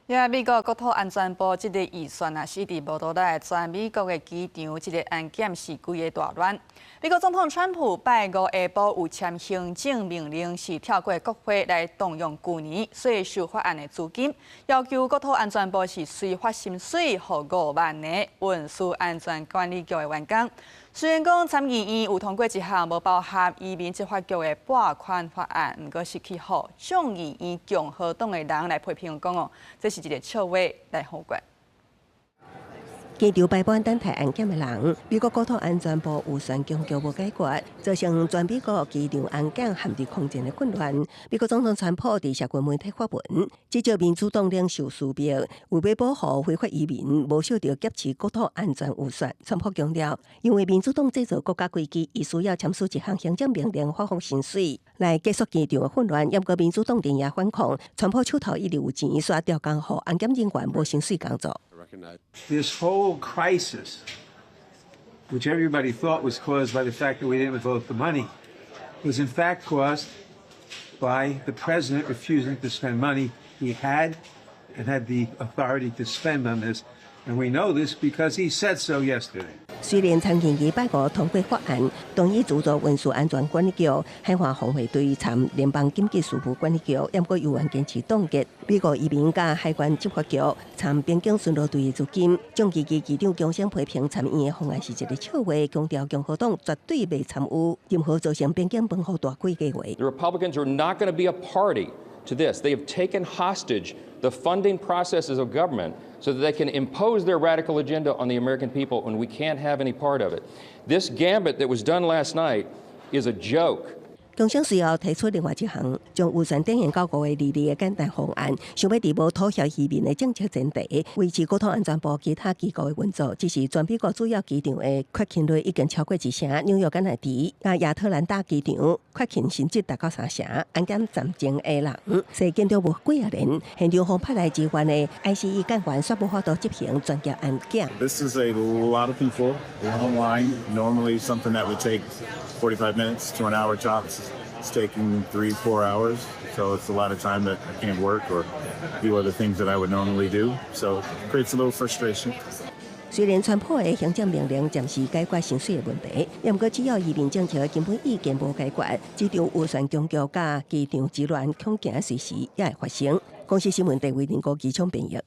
美國國土安全部這個預算啊，是佇無多來全美國的機場這個安檢是規個大亂。美國總統川普拜五下晡有簽行政命令，是跳過國會來動用去年稅收法案的資金，要求國土安全部是隨發薪水，予5萬個運輸安全管理局的員工。雖然講參議院有通過一項無包含移民執法局的撥款法案，不過是去予眾議院共和黨的人來批評講哦，這是一個笑話來好管。機場排班等待安檢的人，美國國土安全部預算強求無解決，造成全美國機場安檢陷入空前的混亂。美國總統川普佇社群媒體發文，指責民主黨領袖施密為要保護非法移民，無受到劫持國土安全預算。川普強調，因為民主黨製造國家危機，伊需要簽署一項行政命令發放薪水，來結束機場的混亂。不過民主黨連夜反抗，川普手頭一直有錢，刷調工予安檢人員無薪水工作。This whole crisis, which everybody thought was caused by the fact that we didn't vote the money, was in fact caused by the president refusing to spend money he had and had the authority to spend on this. And we know this because he said so yesterday. 雖然參議院拜五通過法案，同意資助運輸安全管理局、海華防衛隊參聯邦緊急事務管理局，不過有人堅持凍結美國移民加海關執法局參邊境巡邏隊的資金。眾議院議長強生批評參議院的方案是一個笑話，強調共和黨絕對未參與任何造成邊境本土大規計劃。The Republicans are not going to be a party to this. They have taken hostage the funding processes of government so that they can impose their radical agenda on the American people when we can't have any part of it. This gambit that was done last night is a joke. 共生隨後提出另外一項，將預算定延到5月2日的簡單方案，想要佇無妥協移民的政策前提，維持國土安全部其他機構的運作。只是全美國主要機場的缺勤率已經超過1成，紐約甘迺迪、亞特蘭大機場缺勤甚至達到3成，安檢暫停的人，是緊張無幾個人，現場方派來支援的 ICE 幹員卻無法度執行專業安檢。This is a lot of people, a long line. Normally something that would take 45 minutes to an hour tops. It's taking 3-4 hours, so it's a lot of time that I can't work or do other things that I would normally do. So it creates a little frustration. 雖然川普的行政命令暫時解決薪水的問題，不過只要移民政策根本已經無解決，機場預算強求加機場之亂恐驚隨時也會發生。公視新聞台為您國機場編譯。